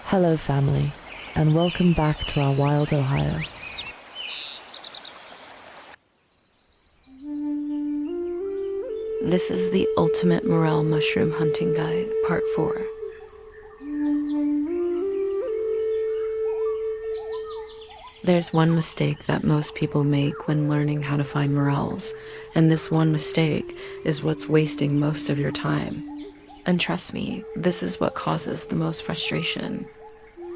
Hello family, and welcome back to our wild Ohio. This is the ultimate Morel mushroom hunting guide, part 4. There's one mistake that most people make when learning how to find morels, and this one mistake is what's wasting most of your time. And trust me, this is what causes the most frustration.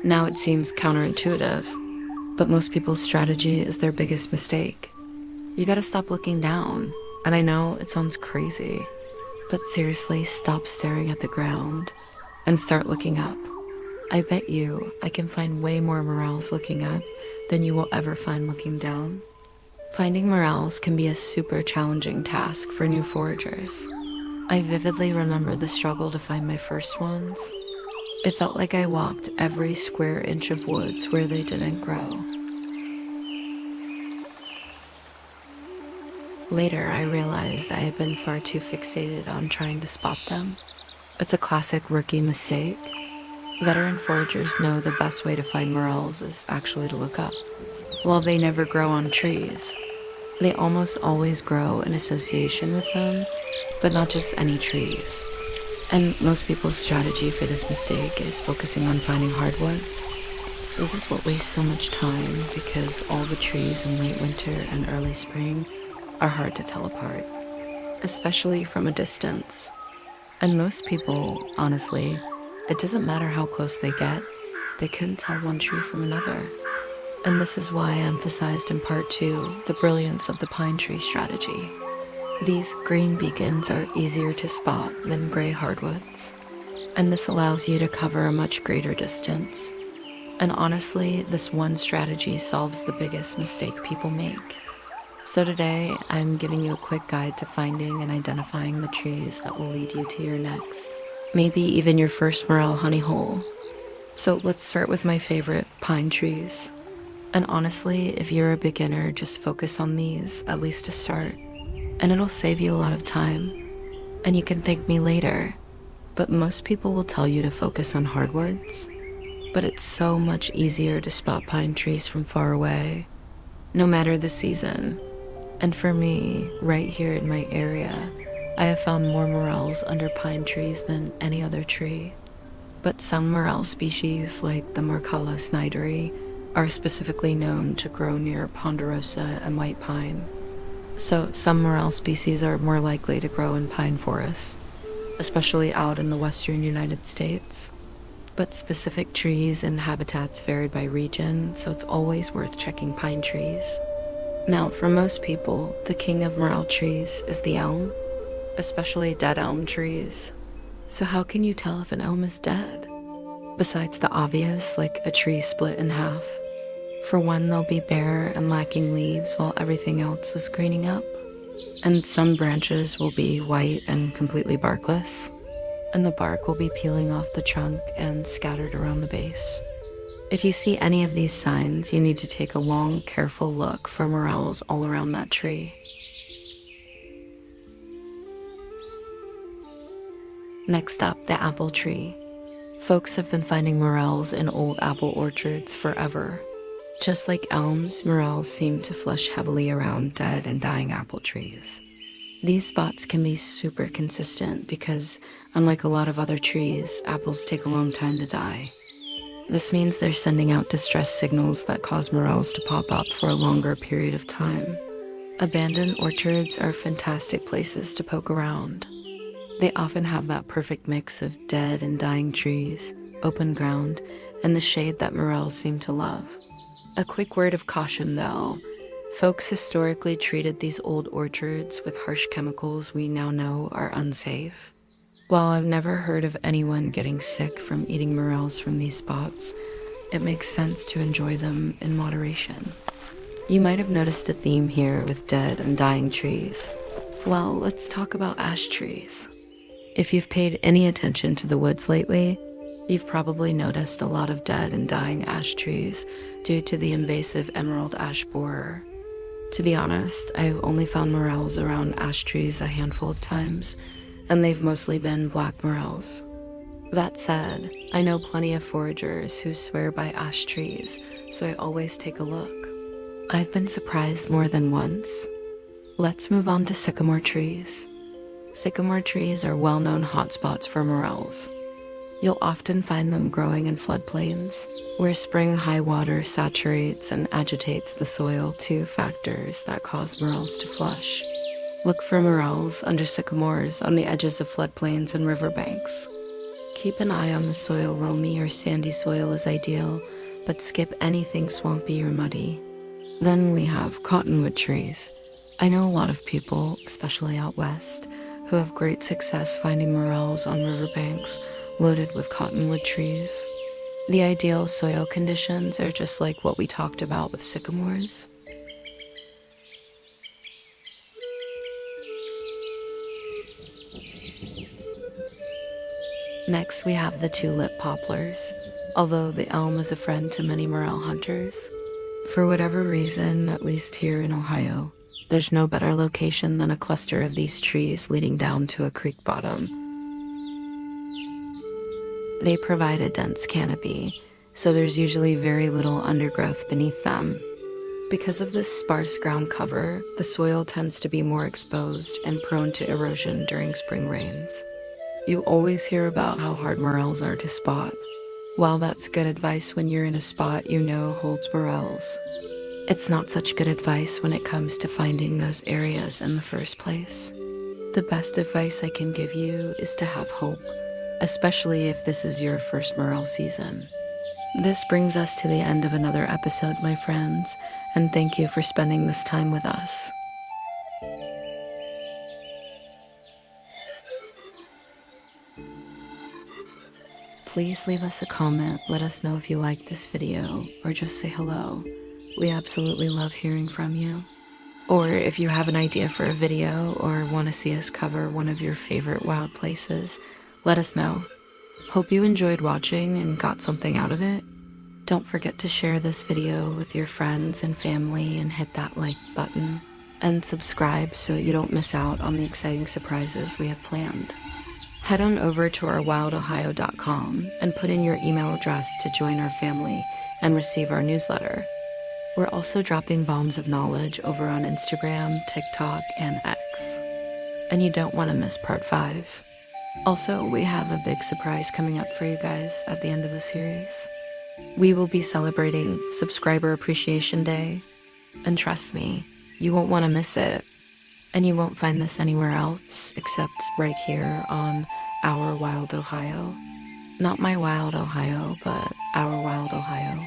Now it seems counterintuitive, but most people's strategy is their biggest mistake. You gotta stop looking down. And I know it sounds crazy, but seriously, stop staring at the ground and start looking up. I bet you I can find way more morels looking up than you will ever find looking down. Finding morels can be a super challenging task for new foragers. I vividly remember the struggle to find my first ones. It felt like I walked every square inch of woods where they didn't grow. Later, I realized I had been far too fixated on trying to spot them. It's a classic rookie mistake. Veteran foragers know the best way to find morels is actually to look up. While they never grow on trees, they almost always grow in association with them, but not just any trees. And most people's strategy for this mistake is focusing on finding hardwoods. This is what wastes so much time because all the trees in late winter and early spring are hard to tell apart, especially from a distance. And most people, honestly, it doesn't matter how close they get, they couldn't tell one tree from another. And this is why I emphasized in part 2 the brilliance of the pine tree strategy. These green beacons are easier to spot than gray hardwoods, and this allows you to cover a much greater distance. And honestly, this one strategy solves the biggest mistake people make. So today, I'm giving you a quick guide to finding and identifying the trees that will lead you to your next, maybe even your first morel honey hole. So let's start with my favorite, pine trees. And honestly, if you're a beginner, just focus on these, at least to start, and it'll save you a lot of time. And you can thank me later, but most people will tell you to focus on hardwoods. But it's so much easier to spot pine trees from far away, no matter the season. And for me, right here in my area, I have found more morels under pine trees than any other tree. But some morel species, like the Morcella snyderi, are specifically known to grow near ponderosa and white pine. So some morel species are more likely to grow in pine forests, especially out in the western United States. But specific trees and habitats vary by region, so it's always worth checking pine trees. Now, for most people, the king of morel trees is the elm, especially dead elm trees. So how can you tell if an elm is dead? Besides the obvious, like a tree split in half. For one, they'll be bare and lacking leaves while everything else is greening up. And some branches will be white and completely barkless. And the bark will be peeling off the trunk and scattered around the base. If you see any of these signs, you need to take a long, careful look for morels all around that tree. Next up, the apple tree. Folks have been finding morels in old apple orchards forever. Just like elms, morels seem to flush heavily around dead and dying apple trees. These spots can be super consistent because, unlike a lot of other trees, apples take a long time to die. This means they're sending out distress signals that cause morels to pop up for a longer period of time. Abandoned orchards are fantastic places to poke around. They often have that perfect mix of dead and dying trees, open ground, and the shade that morels seem to love. A quick word of caution though. Folks historically treated these old orchards with harsh chemicals we now know are unsafe. While I've never heard of anyone getting sick from eating morels from these spots, it makes sense to enjoy them in moderation. You might have noticed a theme here with dead and dying trees. Well, let's talk about ash trees. If you've paid any attention to the woods lately, you've probably noticed a lot of dead and dying ash trees due to the invasive emerald ash borer. To be honest, I've only found morels around ash trees a handful of times, and they've mostly been black morels. That said, I know plenty of foragers who swear by ash trees, so I always take a look. I've been surprised more than once. Let's move on to sycamore trees. Sycamore trees are well-known hotspots for morels. You'll often find them growing in floodplains, where spring high water saturates and agitates the soil, two factors that cause morels to flush. Look for morels under sycamores on the edges of floodplains and riverbanks. Keep an eye on the soil. Loamy or sandy soil is ideal, but skip anything swampy or muddy. Then we have cottonwood trees. I know a lot of people, especially out west, who have great success finding morels on riverbanks loaded with cottonwood trees. The ideal soil conditions are just like what we talked about with sycamores. Next, we have the tulip poplars, although the elm is a friend to many morel hunters. For whatever reason, at least here in Ohio, there's no better location than a cluster of these trees leading down to a creek bottom. They provide a dense canopy, so there's usually very little undergrowth beneath them. Because of this sparse ground cover, the soil tends to be more exposed and prone to erosion during spring rains. You always hear about how hard morels are to spot. While that's good advice when you're in a spot you know holds morels, it's not such good advice when it comes to finding those areas in the first place. The best advice I can give you is to have hope, especially if this is your first morel season. This brings us to the end of another episode, my friends, and thank you for spending this time with us. Please leave us a comment, let us know if you liked this video, or just say hello. We absolutely love hearing from you. Or if you have an idea for a video or want to see us cover one of your favorite wild places, let us know. Hope you enjoyed watching and got something out of it. Don't forget to share this video with your friends and family and hit that like button. And subscribe so you don't miss out on the exciting surprises we have planned. Head on over to our wildohio.com and put in your email address to join our family and receive our newsletter. We're also dropping bombs of knowledge over on Instagram, TikTok, and X. And you don't want to miss part 5. Also, we have a big surprise coming up for you guys at the end of the series. We will be celebrating Subscriber Appreciation Day, and trust me, you won't want to miss it. And you won't find this anywhere else except right here on Our Wild Ohio. Not my wild Ohio, but Our Wild Ohio.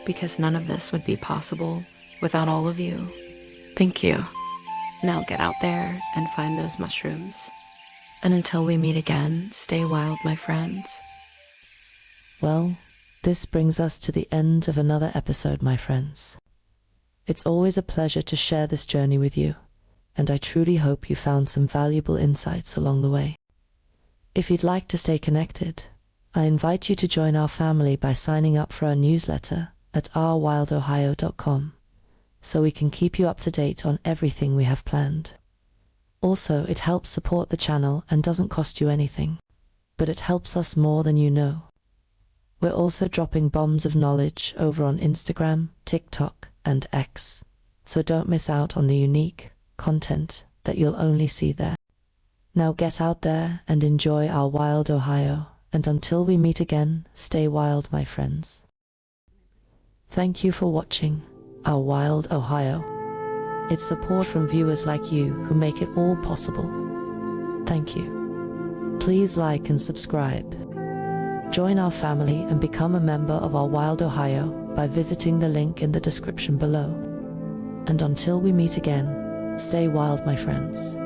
Because none of this would be possible without all of you. Thank you. Now get out there and find those mushrooms. And until we meet again, stay wild, my friends. Well, this brings us to the end of another episode, my friends. It's always a pleasure to share this journey with you, and I truly hope you found some valuable insights along the way. If you'd like to stay connected, I invite you to join our family by signing up for our newsletter at ourwildohio.com, so we can keep you up to date on everything we have planned. Also, it helps support the channel and doesn't cost you anything, but it helps us more than you know. We're also dropping bombs of knowledge over on Instagram, TikTok, and X, so don't miss out on the unique content that you'll only see there. Now get out there and enjoy our wild Ohio, and until we meet again, stay wild, my friends. Thank you for watching Our Wild Ohio. It's support from viewers like you who make it all possible. Thank you. Please like and subscribe. Join our family and become a member of Our Wild Ohio by visiting the link in the description below. And until we meet again, stay wild, my friends.